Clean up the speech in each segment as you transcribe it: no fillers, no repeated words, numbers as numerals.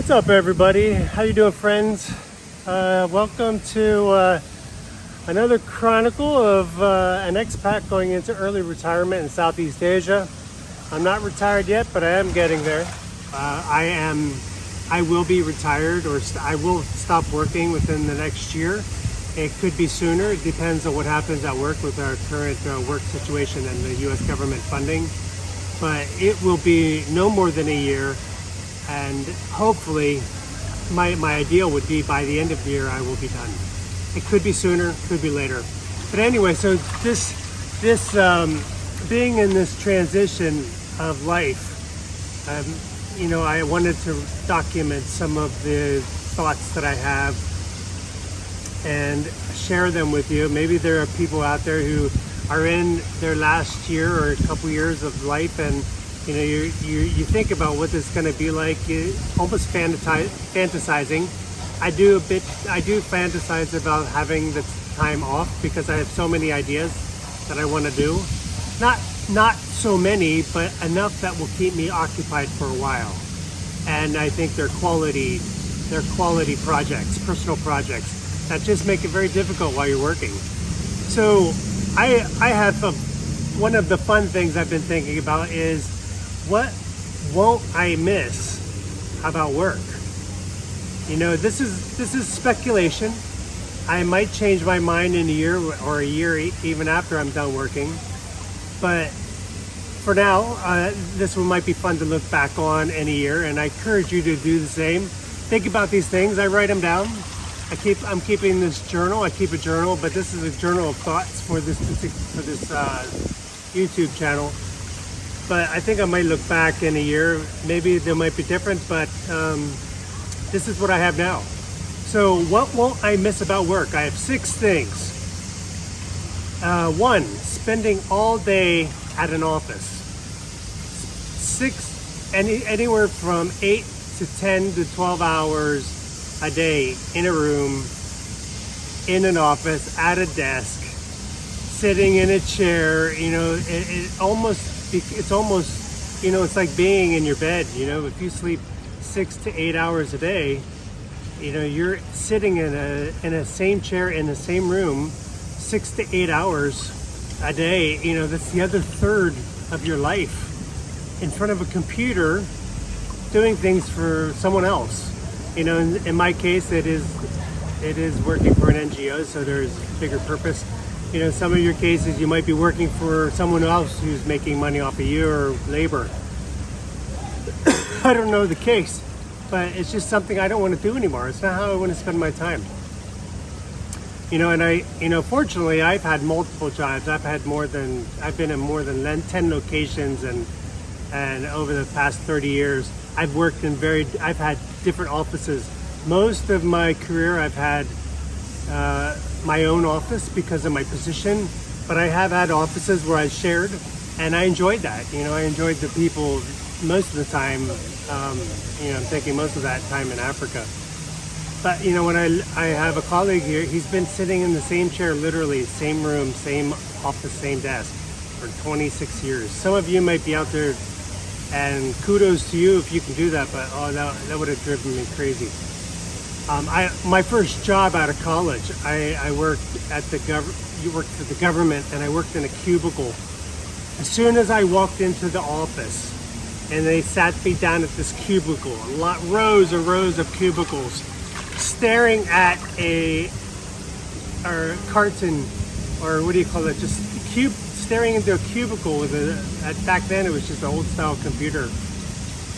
What's up, everybody? How you doing, friends? Welcome to another chronicle of an expat going into early retirement in Southeast Asia. I'm not retired yet, but I am getting there. I will be retired, or I will stop working within the next year. It could be sooner. It depends on what happens at work with our current work situation and the U.S. government funding. But it will be no more than a year. And hopefully, my ideal would be by the end of the year, I will be done. It could be sooner, could be later. But anyway, so this being in this transition of life, I wanted to document some of the thoughts that I have and share them with you. Maybe there are people out there who are in their last year or a couple years of life, and you think about what this is going to be like, almost fantasizing. I do fantasize about having the time off because I have so many ideas that I want to do. Not so many, but enough that will keep me occupied for a while. And I think they're quality projects, personal projects that just make it very difficult while you're working. So I have one of the fun things I've been thinking about is, what won't I miss about work? This is speculation. I might change my mind in a year or a year even after I'm done working. But for now, this one might be fun to look back on in a year, and I encourage you to do the same. Think about these things. I write them down. I'm keeping this journal. I keep a journal, but this is a journal of thoughts for this YouTube channel. But I think I might look back in a year. Maybe they might be different, but this is what I have now. So what won't I miss about work? I have 6 things. 1, spending all day at an office. 6, anywhere from 8 to 10 to 12 hours a day in a room, in an office, at a desk, sitting in a chair. It's like being in your bed. If you sleep 6 to 8 hours a day, you're sitting in a same chair in the same room 6 to 8 hours a day. That's the other third of your life in front of a computer doing things for someone else. In my case, it is working for an NGO, so there's bigger purpose. Some of your cases, you might be working for someone else who's making money off of your labor. I don't know the case, but it's just something I don't want to do anymore. It's not how I want to spend my time. Fortunately, I've had multiple jobs. I've been in more than 10 locations, and over the past 30 years, I've had different offices. Most of my career, I've had my own office because of my position, but I have had offices where I shared, and I enjoyed that. I enjoyed the people most of the time. I'm thinking most of that time in Africa. But when I have a colleague here, he's been sitting in the same chair, literally same room, same office, same desk for 26 years. Some of you might be out there, and kudos to you if you can do that, but that would have driven me crazy. My first job out of college, I worked you worked for the government, and I worked in a cubicle. As soon as I walked into the office, and they sat me down at this cubicle, rows and rows of cubicles, staring at a carton, or what do you call it? Just staring into a cubicle with back then it was just an old style computer,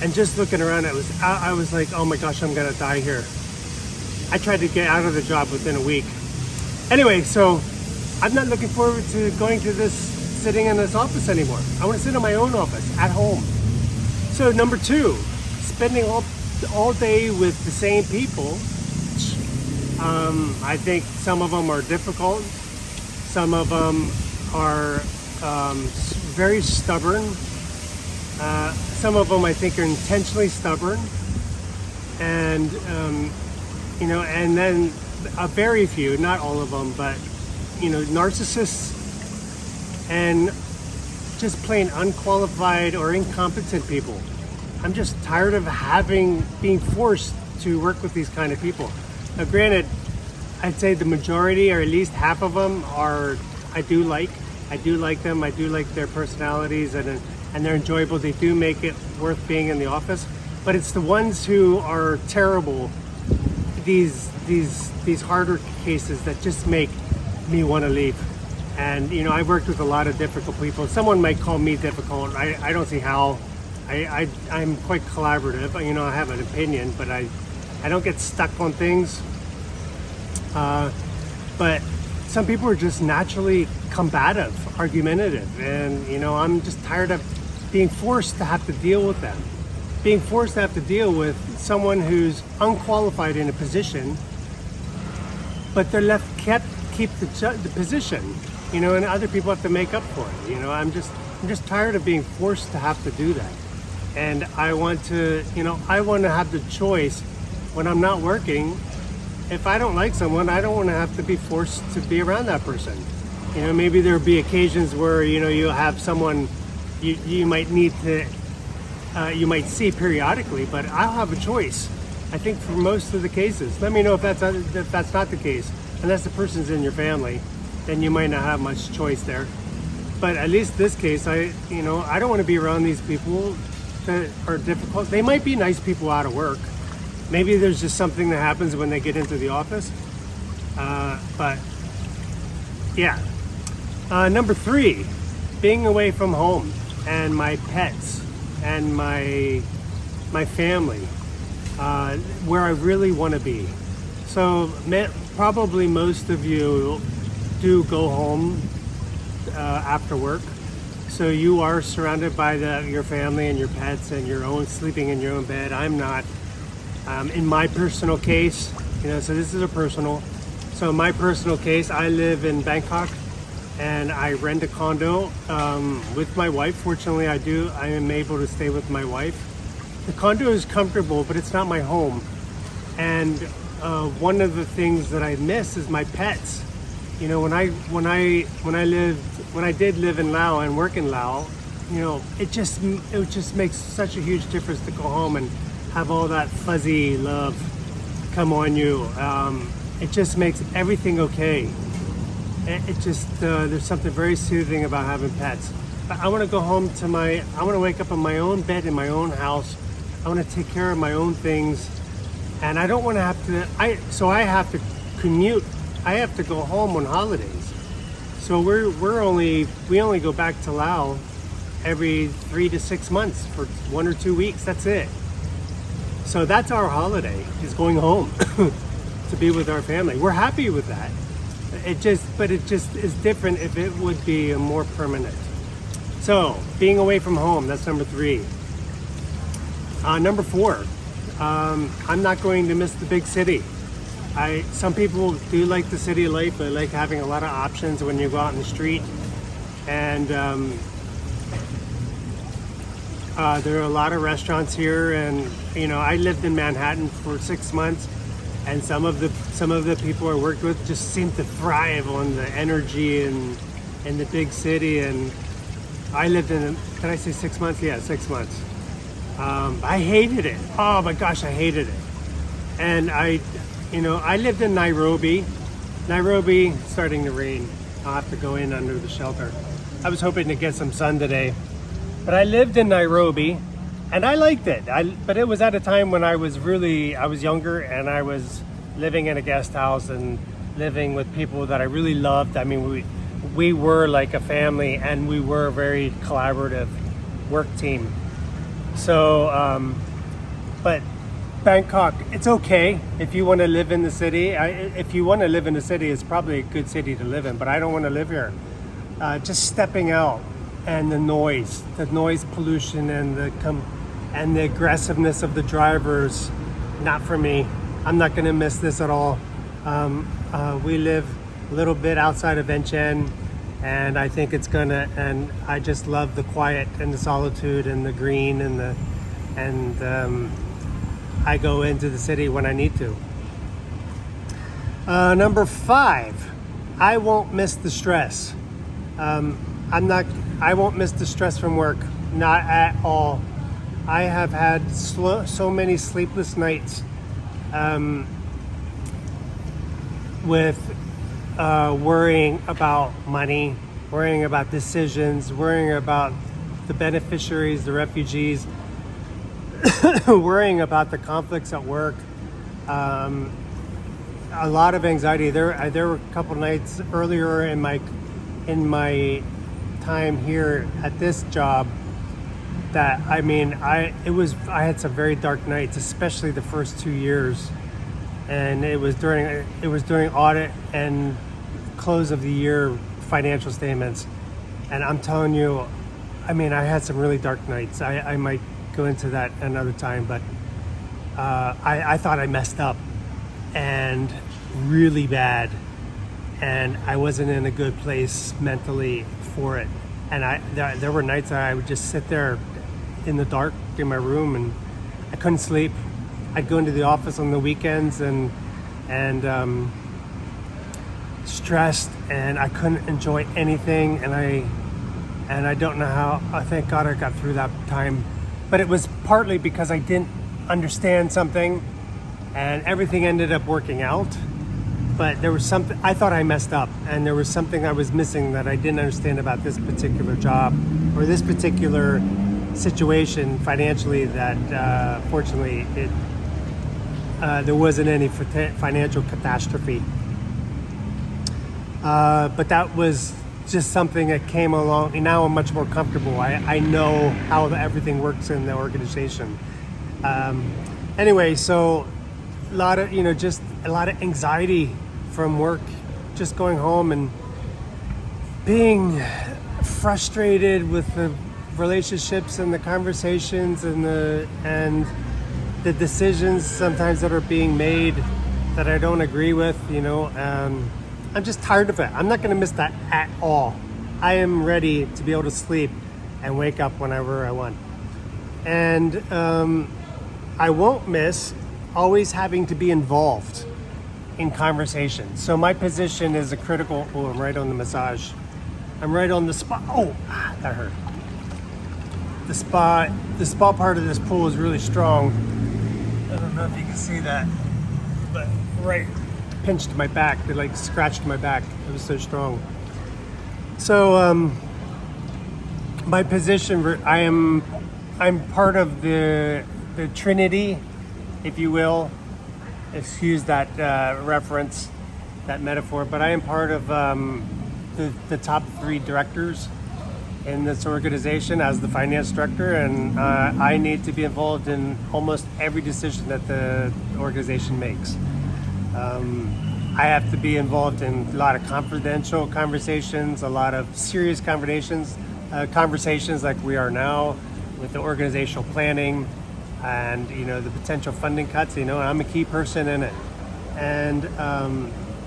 and just looking around, I was like, oh my gosh, I'm gonna die here. I tried to get out of the job within a week. Anyway, so I'm not looking forward to going to sitting in this office anymore. I want to sit in my own office at home. So number 2, spending all day with the same people. I think some of them are difficult. Some of them are very stubborn. Some of them I think are intentionally stubborn. And and then a very few, not all of them, but narcissists and just plain unqualified or incompetent people. I'm just tired of being forced to work with these kind of people. Now, granted, I'd say the majority, or at least half of them, I do like them. I do like their personalities, and they're enjoyable. They do make it worth being in the office. But it's the ones who are terrible, these harder cases, that just make me want to leave. And I've worked with a lot of difficult people. Someone might call me difficult. I don't see how. I'm quite collaborative. I have an opinion, but I don't get stuck on things. But some people are just naturally combative, argumentative, and I'm just tired of being forced to have to deal with them. Being forced to have to deal with someone who's unqualified in a position, but they're keep the position, and other people have to make up for it. I'm just tired of being forced to have to do that. And I want to have the choice when I'm not working. If I don't like someone, I don't want to have to be forced to be around that person. Maybe there'll be occasions where you'll have someone you might need to you might see periodically, but I'll have a choice. I think for most of the cases. Let me know if that's not the case. Unless the person's in your family, then you might not have much choice there. But at least this case, I don't want to be around these people that are difficult. They might be nice people out of work. Maybe there's just something that happens when they get into the office. But yeah. Number 3, being away from home and my pets and my family, where I really want to be. So probably most of you do go home after work. So you are surrounded by your family and your pets and sleeping in your own bed. I'm not. In my personal case, so this is a personal. So in my personal case, I live in Bangkok and I rent a condo with my wife. Fortunately, I am able to stay with my wife. The condo is comfortable, but it's not my home. And one of the things that I miss is my pets. When I did live in Laos and work in Laos, it just makes such a huge difference to go home and have all that fuzzy love come on you. It just makes everything okay. It just there's something very soothing about having pets. But I want to go home I want to wake up in my own bed in my own house. I want to take care of my own things, and I don't want to have to. I have to commute. I have to go home on holidays. So we only go back to Laos every 3 to 6 months for 1 or 2 weeks. That's it. So that's our holiday, is going home to be with our family. We're happy with that. But it just is different if it would be more permanent. So being away from home, that's number 3. Number 4, I'm not going to miss the big city. Some people do like the city life. They like having a lot of options when you go out in the street. And there are a lot of restaurants here, and I lived in Manhattan for 6 months, and some of the people I worked with just seemed to thrive on the energy in the big city. And I lived did I say 6 months? Yeah, 6 months. I hated it. Oh my gosh, I hated it. And I lived in Nairobi. Nairobi, it's starting to rain. I'll have to go in under the shelter. I was hoping to get some sun today. But I lived in Nairobi, and I liked it. But it was at a time when I was younger, and I was living in a guest house and living with people that I really loved. I mean, we were like a family, and we were a very collaborative work team. So, but Bangkok, it's okay if you want to live in the city. If you want to live in the city, it's probably a good city to live in, but I don't want to live here. Just stepping out, and the noise pollution, and the aggressiveness of the drivers, not for me. I'm not going to miss this at all. We live a little bit outside of Vientiane, and I think and I just love the quiet and the solitude and the green and I go into the city when I need to. Number 5, I won't miss the stress. I won't miss the stress from work, not at all. I have had so many sleepless nights with worrying about money, worrying about decisions, worrying about the beneficiaries, the refugees, worrying about the conflicts at work. A lot of anxiety. There were a couple nights earlier in my time here at this job that I had some very dark nights, especially the first 2 years, and it was during audit and close of the year financial statements, and I'm telling you, I had some really dark nights. I might go into that another time, but I thought I messed up, and really bad, and I wasn't in a good place mentally for it. And there were nights that I would just sit there in the dark in my room, and I couldn't sleep. I'd go into the office on the weekends and stressed, and I couldn't enjoy anything. And I don't know how. Thank God I got through that time, but it was partly because I didn't understand something, and everything ended up working out. But there was something, I thought I messed up, and there was something I was missing that I didn't understand about this particular job or this particular situation financially, that fortunately there wasn't any financial catastrophe. But that was just something that came along, and now I'm much more comfortable. I know how everything works in the organization. Anyway, so a lot of anxiety from work, just going home and being frustrated with the relationships and the conversations and the decisions sometimes that are being made that I don't agree with. I'm just tired of it. I'm not going to miss that at all. I am ready to be able to sleep and wake up whenever I want. And I won't miss always having to be involved in conversation. So my position is a critical. Oh, I'm right on the massage. I'm right on the spot. Oh, that hurt. The spa part of this pool is really strong. I don't know if you can see that, but right pinched my back. It like scratched my back. It was so strong. So my position, I'm part of the Trinity, if you will. Excuse that reference, that metaphor, but I am part of the top 3 directors in this organization as the finance director, and I need to be involved in almost every decision that the organization makes. I have to be involved in a lot of confidential conversations, a lot of serious conversations like we are now with the organizational planning, and the potential funding cuts. I'm a key person in it, and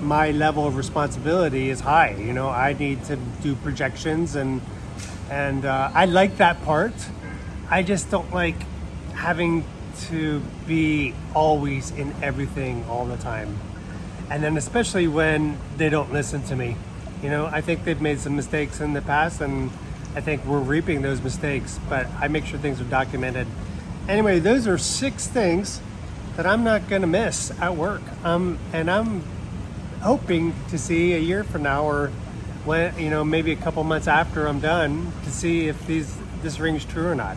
my level of responsibility is high. I need to do projections, and I like that part. I just don't like having to be always in everything all the time, and then especially when they don't listen to me. I think they've made some mistakes in the past, and I think we're reaping those mistakes, but I make sure things are documented. Anyway, those are 6 things that I'm not going to miss at work. And I'm hoping to see a year from now, or when, maybe a couple months after I'm done, to see if this rings true or not.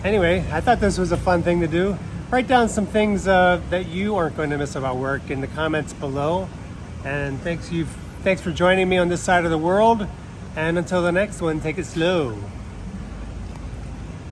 Anyway, I thought this was a fun thing to do. Write down some things that you aren't going to miss about work in the comments below. And thanks for joining me on this side of the world. And until the next one, take it slow.